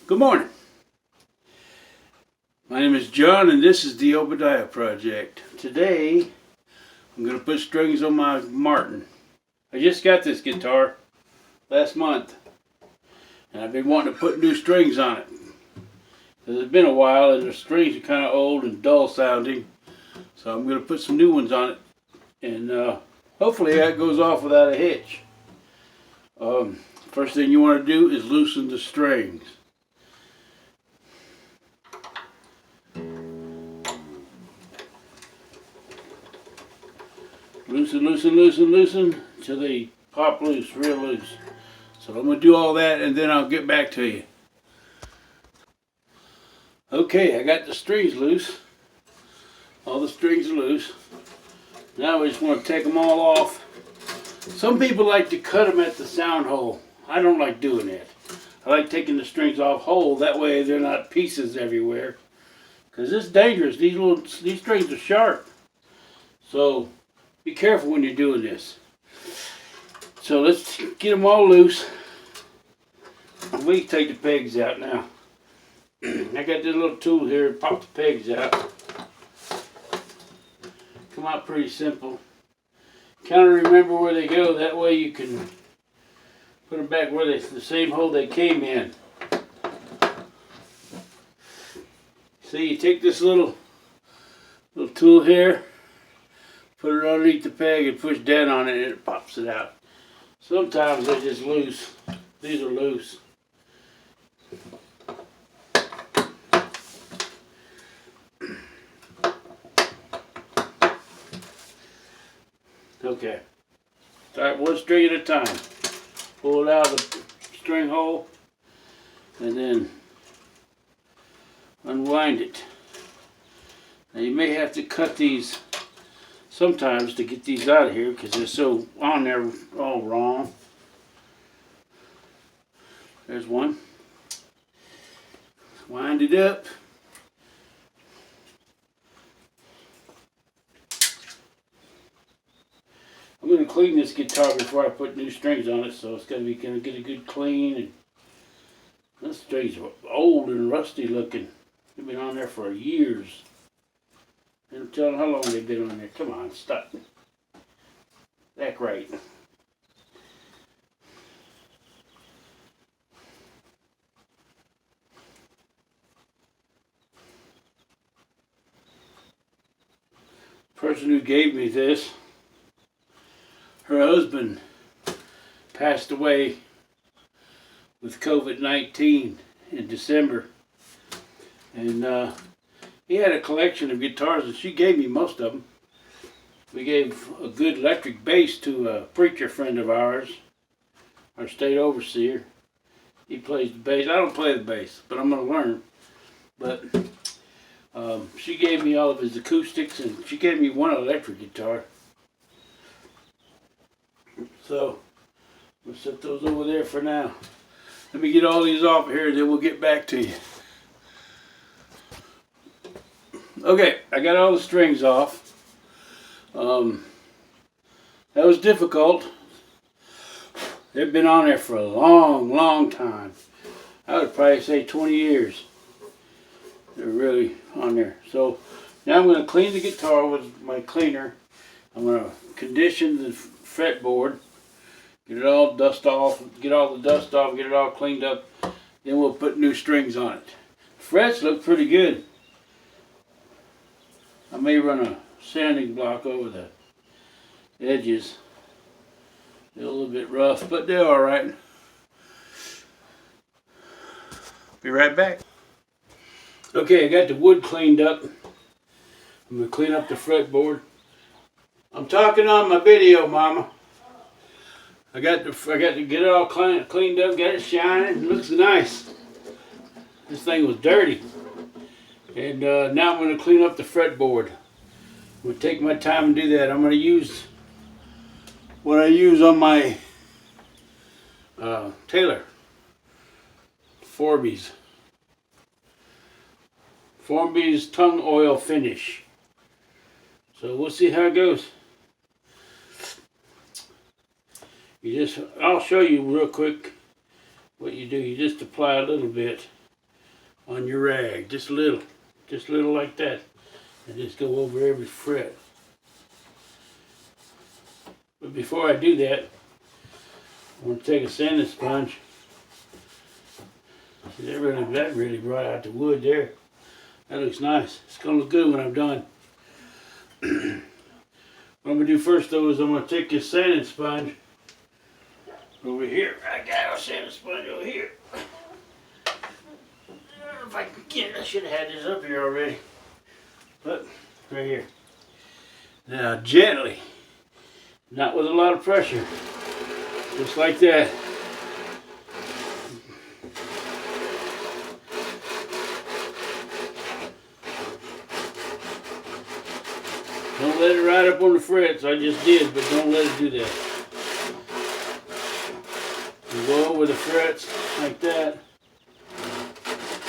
Good morning. My name is John and this is the Obadiah Project. Today I'm going to put strings on my Martin. I just got this guitar last month and I've been wanting to put new strings on it. It's been a while and the strings are kind of old and dull sounding. So I'm going to put some new ones on it and hopefully that goes off without a hitch. First thing you want to do is loosen the strings. Loosen until they pop loose, real loose. So I'm going to do all that and then I'll get back to you. Okay, I got the strings loose. All the strings are loose. Now we just want to take them all off. Some people like to cut them at the sound hole. I don't like doing that. I like taking the strings off whole, that way they're not pieces everywhere. Because it's dangerous, these strings are sharp. So be careful when you're doing this. So let's get them all loose. We can take the pegs out now. I got this little tool here to pop the pegs out. Come out pretty simple. Kind of remember where they go, that way you can put them back where the same hole they came in. See, you take this little tool here, put it underneath the peg and push down on it and it pops it out. Sometimes they're just loose. These are loose. Okay. Start one string at a time. Pull it out of the string hole and then unwind it. Now you may have to cut these sometimes to get these out of here because they're so on there all wrong. There's one. Wind it up. I'm going to clean this guitar before I put new strings on it, so it's going to get a good clean. And those strings are old and rusty looking. They've been on there for years. I'm telling how long they've been on there. Come on, stop. Act right. The person who gave me this, her husband passed away with COVID-19 in December. And he had a collection of guitars and she gave me most of them. We gave a good electric bass to a preacher friend of ours, our state overseer. He plays the bass. I don't play the bass, but I'm going to learn. But she gave me all of his acoustics and she gave me one electric guitar. So we'll set those over there for now. Let me get all these off here and then we'll get back to you. Okay, I got all the strings off. That was difficult. They've been on there for a long time. I would probably say 20 years. They're really on there. So now I'm going to clean the guitar with my cleaner. I'm going to condition the fretboard. Get it all dust off. Get all the dust off. Get it all cleaned up. Then we'll put new strings on it. The frets look pretty good. I may run a sanding block over the edges. They're a little bit rough, but they're alright. Be right back. Okay, I got the wood cleaned up. I'm going to clean up the fretboard. I'm talking on my video, Mama. I got to get it all cleaned up, got it shining. It looks nice. This thing was dirty. And now I'm going to clean up the fretboard. I'm going to take my time and do that. I'm going to use what I use on my Taylor Formby's tongue oil finish. So we'll see how it goes. I'll show you real quick what you do. You just apply a little bit on your rag, just a little like that, and just go over every fret. But before I do that, I'm going to take a sanding sponge. See, that really brought out the wood there. That looks nice. It's going to look good when I'm done. What I'm going to do first though is I'm going to take this sanding sponge over here. I got a sanding sponge over here. If I can get it, I should have had this up here already. But, right here. Now, gently, not with a lot of pressure, just like that. Don't let it ride up on the frets. I just did, but don't let it do that. You go over the frets like that.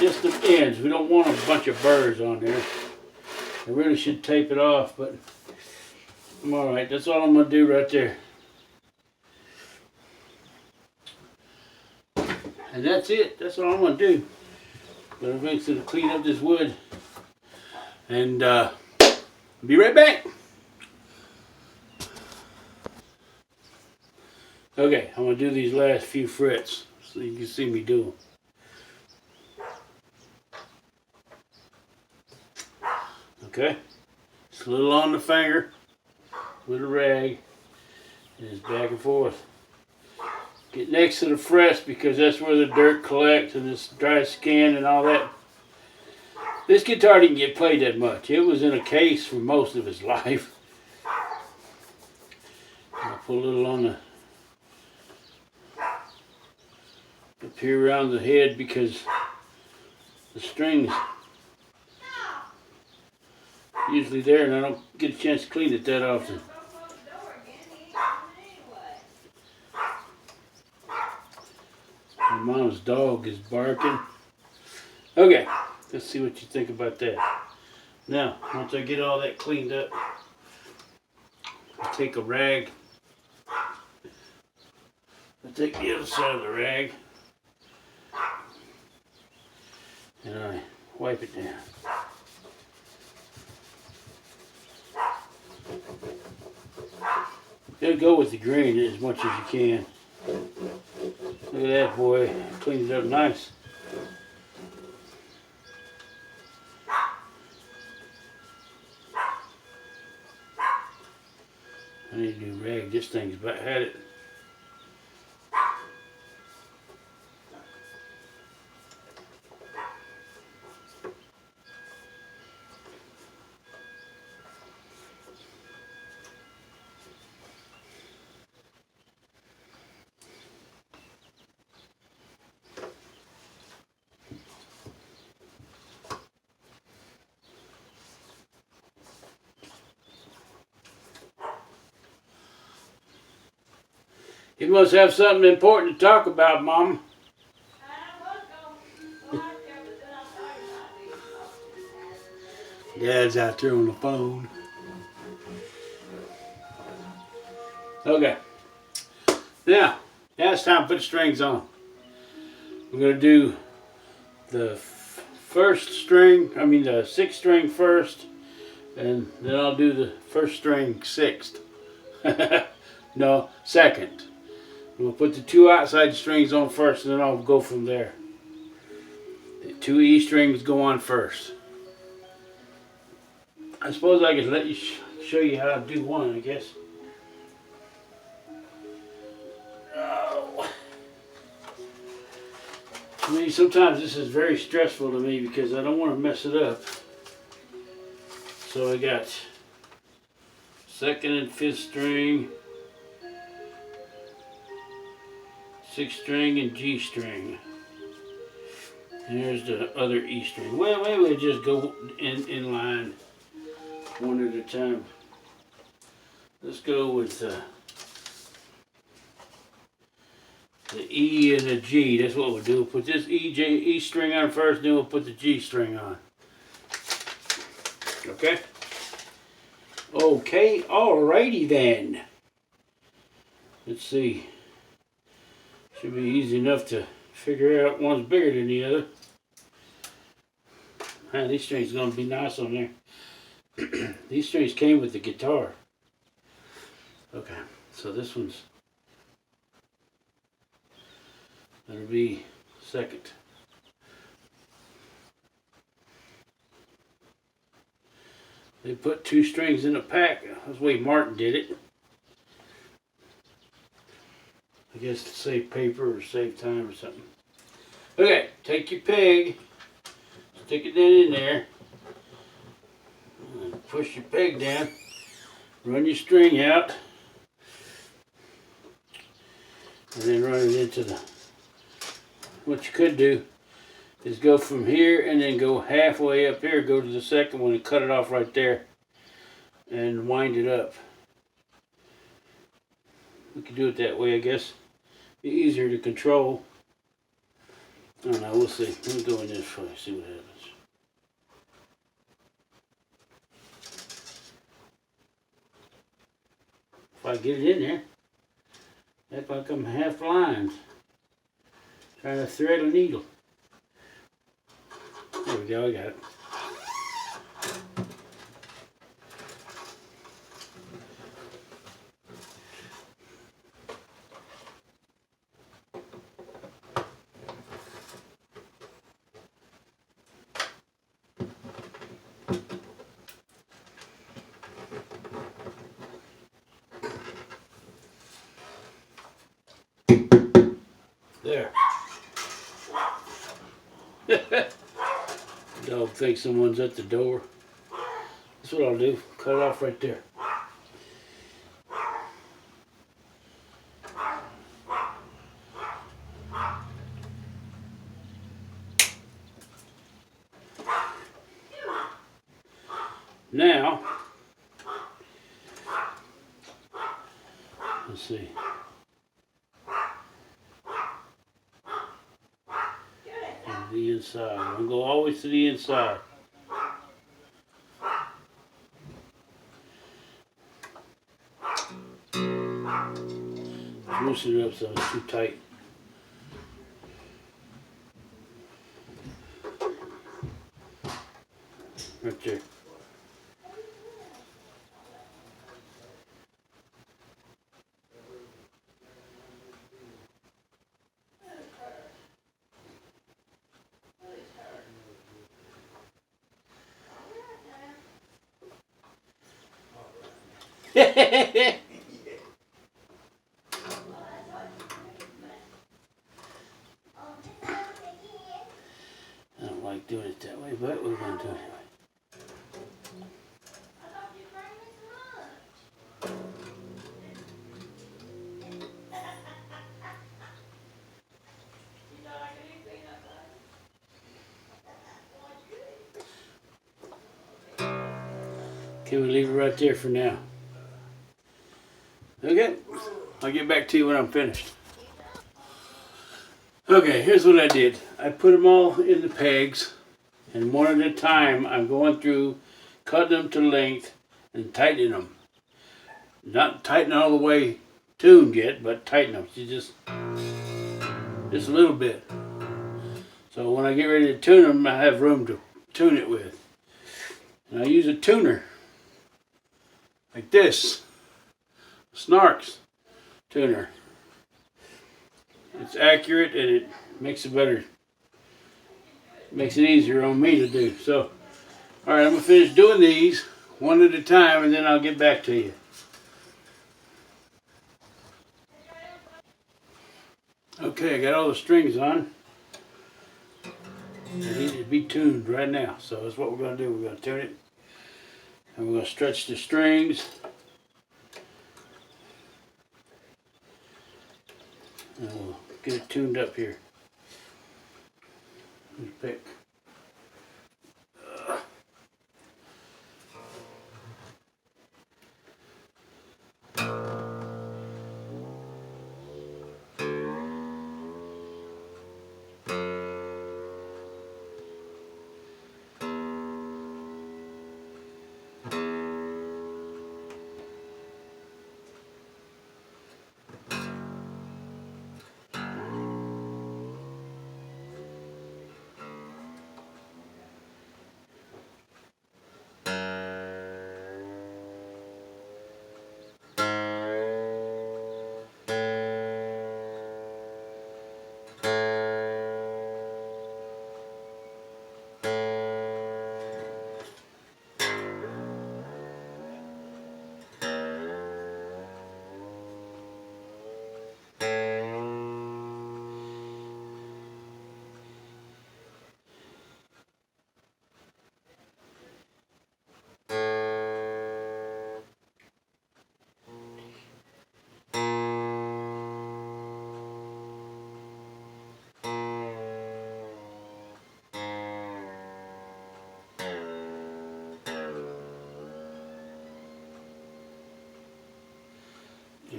Just the ends. We don't want a bunch of burrs on there. I really should tape it off, but I'm alright. That's all I'm going to do right there. And that's it. That's all I'm going to do. But eventually to clean up this wood. And be right back. Okay, I'm going to do these last few frets so you can see me do them. Okay, it's a little on the finger with a rag, and it's back and forth. Get next to the frets because that's where the dirt collects and this dry skin and all that. This guitar didn't get played that much. It was in a case for most of its life. I'll put a little on the up here around the head because the strings usually there, and I don't get a chance to clean it that often. My mom's dog is barking. Okay, let's see what you think about that. Now, once I get all that cleaned up, I take a rag. I take the other side of the rag, and I wipe it down. You gotta go with the grain as much as you can. Look at that, boy. Cleans it up nice. I need a new rag. This thing's about had it. You must have something important to talk about, Mom. Dad's out there on the phone. Okay. Now it's time to put the strings on. We're going to do the the sixth string first, and then I'll do the first string sixth. No, second. We'll put the two outside strings on first, and then I'll go from there. The two E strings go on first. I suppose I could let you show you how to do one, I guess. Oh. I mean, sometimes this is very stressful to me because I don't want to mess it up. So I got second and fifth string, sixth string, and G string. And there's the other E string. Well, maybe we'll just go in line one at a time. Let's go with the E and the G. That's what we'll do. We'll put this E string on first, then we'll put the G string on. Okay? Okay, alrighty then. Let's see. Should be easy enough to figure out one's bigger than the other. These strings are going to be nice on there. These strings came with the guitar. Okay, so this one's going to be second. They put 2 strings in a pack. That's the way Martin did it. I guess to save paper or save time or something. Okay, take your peg, stick it in there, and push your peg down, run your string out, and then run it into the, what you could do is go from here and then go halfway up here, go to the second one and cut it off right there and wind it up. We could do it that way, I guess. Be easier to control. I don't know, we'll see. Let me go in this way, see what happens. If I get it in there, act like I'm half blind, trying to thread a needle. There we go, I got it. There. Dog thinks someone's at the door. That's what I'll do. Cut it off right there. Now, let's see. The inside. I'm gonna go always to the inside. Loosen it up so it's too tight. Right there. I don't like doing it that way, but we're going to do it anyway. Okay, we'll leave it right there for now. Okay, I'll get back to you when I'm finished. Okay, here's what I did. I put them all in the pegs, and one at a time I'm going through, cutting them to length, and tightening them. Not tighten all the way tuned yet, but tighten them. Just a little bit. So when I get ready to tune them, I have room to tune it with. And I use a tuner, like this, Snarks tuner. It's accurate and it makes it better. Makes it easier on me to do. So, alright, I'm going to finish doing these one at a time and then I'll get back to you. Okay, I got all the strings on. They need to be tuned right now. So that's what we're going to do. We're going to tune it. And we're going to stretch the strings. And we'll get it tuned up here. Let's pick.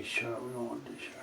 sharp. We don't want D sharp.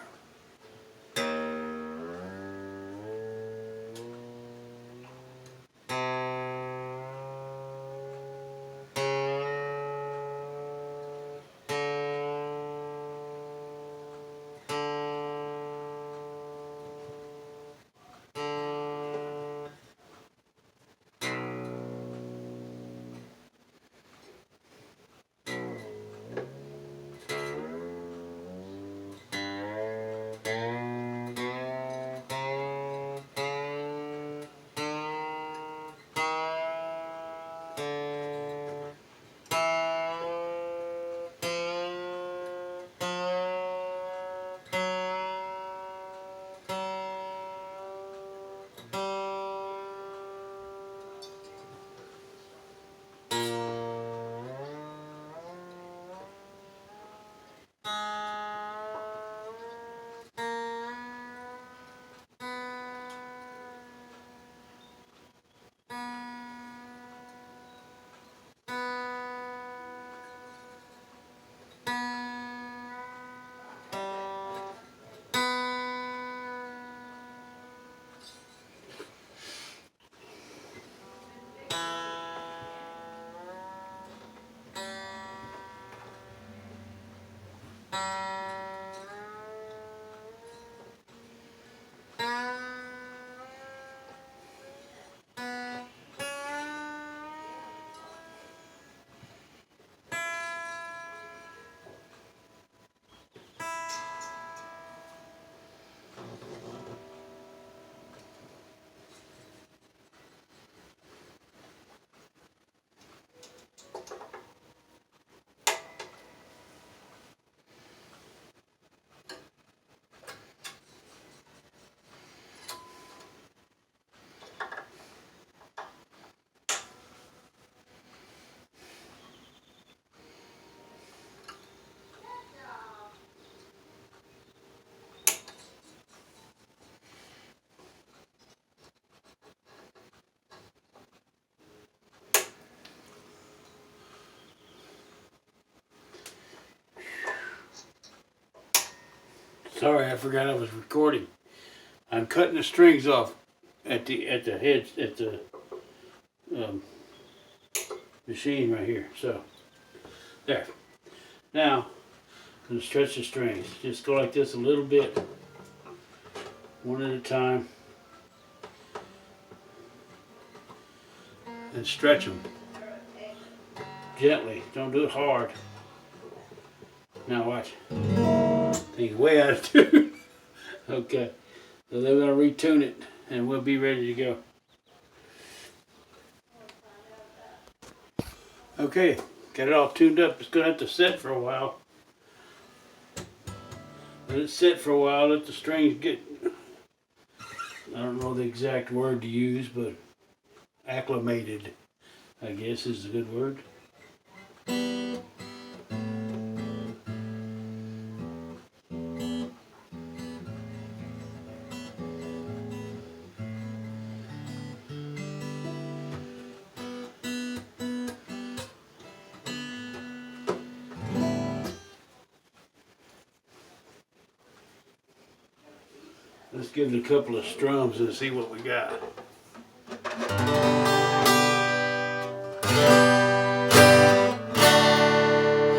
Sorry, I forgot I was recording. I'm cutting the strings off at the head at the machine right here. So there. Now I'm gonna stretch the strings. Just go like this a little bit, one at a time, and stretch them gently. Don't do it hard. Now watch. Thing's way out of tune. Okay, so they're gonna retune it, and we'll be ready to go. Okay, got it all tuned up. It's gonna have to sit for a while. Let it sit for a while. Let the strings get, I don't know the exact word to use, but acclimated, I guess is a good word. Let's give it a couple of strums and see what we got.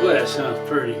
Well, that sounds pretty.